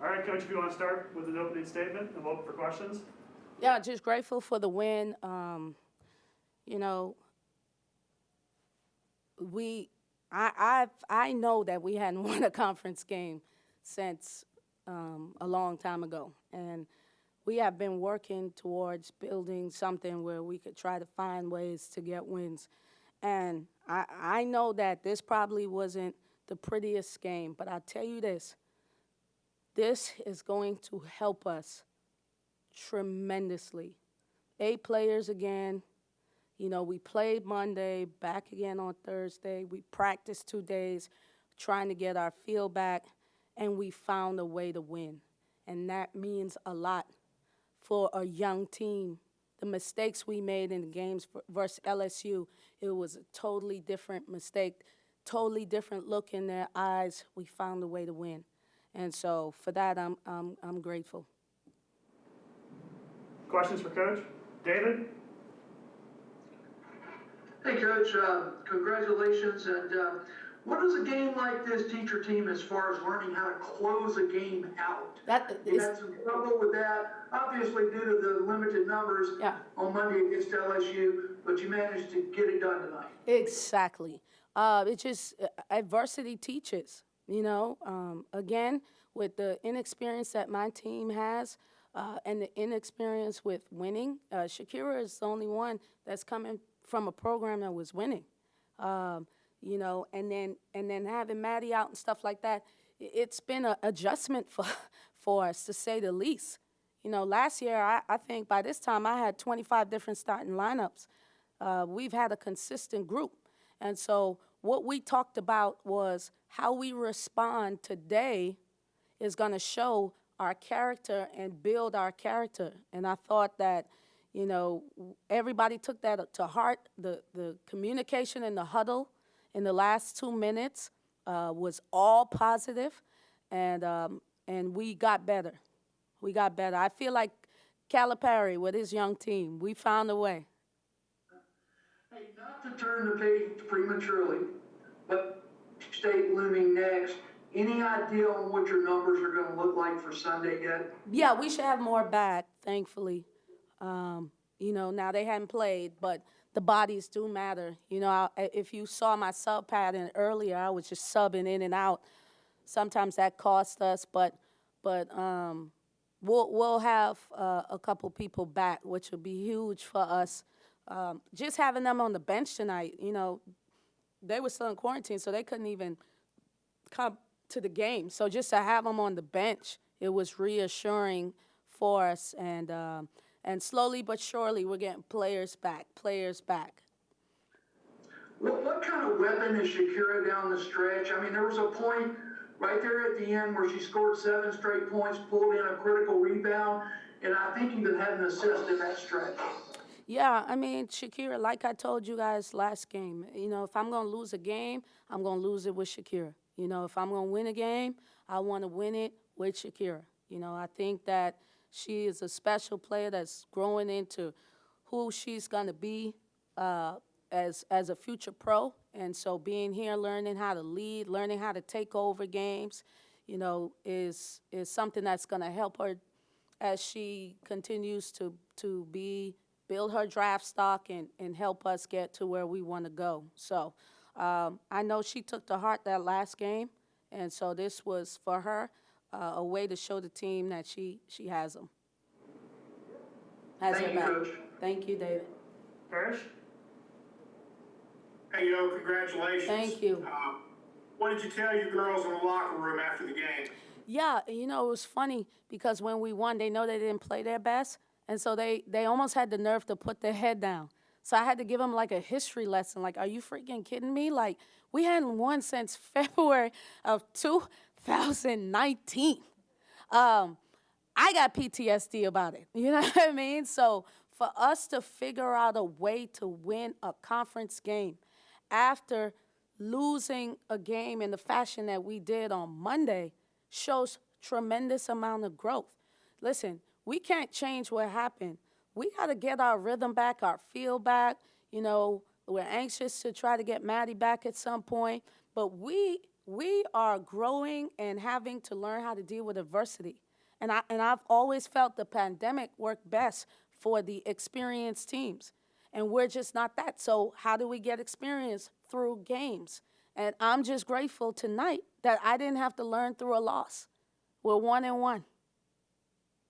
All right, Coach, if you want to start with an opening statement and we'll open for questions. Yeah, just grateful for the win. You know, I know that we hadn't won a conference game since a long time ago, and we have been working towards building something where we could try to find ways to get wins. And I know that this probably wasn't the prettiest game, but I'll tell you this is going to help us tremendously. 8 players again. You know, we played Monday, back again on Thursday. We practiced 2 days trying to get our feel back, and we found a way to win. And that means a lot for a young team. The mistakes we made in the games versus LSU, it was a totally different mistake, totally different look in their eyes. We found a way to win. And so for that, I'm grateful. Questions for Coach? David? Hey, Coach, congratulations. And what does a game like this teach your team as far as learning how to close a game out? You had some trouble with that, obviously due to the limited numbers on Monday against LSU, but you managed to get it done tonight. Exactly. It's just adversity teaches, you know. Again, with the inexperience that my team has and the inexperience with winning, Shakira is the only one that's coming from a program that was winning, you know, and then having Maddie out and stuff like that, it's been an adjustment for us, to say the least. You know, last year, I think by this time I had 25 different starting lineups. We've had a consistent group. And so what we talked about was how we respond today is going to show our character and build our character. And I thought that, you know, everybody took that to heart. The communication in the huddle in the last 2 minutes was all positive, and we got better. We got better. I feel like Calipari with his young team, we found a way. Hey, not to turn the page prematurely, but State looming next. Any idea on what your numbers are going to look like for Sunday yet? Yeah, we should have more back, thankfully. You know, now they hadn't played, but the bodies do matter. You know, if you saw my sub pattern earlier, I was just subbing in and out. Sometimes that cost us, but we'll have a couple people back, which will be huge for us. Just having them on the bench tonight, you know, they were still in quarantine, so they couldn't even come to the game. So just to have them on the bench, it was reassuring for us. And slowly but surely, we're getting players back. What kind of weapon is Shakira down the stretch? I mean, there was a point right there at the end where she scored 7 straight points, pulled in a critical rebound, and I think even had an assist in that stretch. Yeah, I mean, Shakira, like I told you guys last game, you know, if I'm going to lose a game, I'm going to lose it with Shakira. You know, if I'm going to win a game, I want to win it with Shakira. You know, I think that she is a special player that's growing into who she's going to be as a future pro. And so being here, learning how to lead, learning how to take over games, you know, is something that's going to help her as she continues to build her draft stock and help us get to where we want to go. So I know she took to heart that last game, and so this was for her a way to show the team that she has them. Thank you, Coach. Thank you, David. Parrish? Hey, yo, congratulations. Thank you. What did you tell your girls in the locker room after the game? Yeah, you know, it was funny because when we won, they know they didn't play their best, and so they almost had the nerve to put their head down. So I had to give them like a history lesson. Like, are you freaking kidding me? Like, we hadn't won since February of 2019. I got PTSD about it. You know what I mean? So for us to figure out a way to win a conference game after losing a game in the fashion that we did on Monday shows tremendous amount of growth. Listen, we can't change what happened. We got to get our rhythm back, our feel back. You know, we're anxious to try to get Maddie back at some point, but we we are growing and having to learn how to deal with adversity. And I've always felt the pandemic worked best for the experienced teams. And we're just not that. So how do we get experience? Through games. And I'm just grateful tonight that I didn't have to learn through a loss. We're 1-1.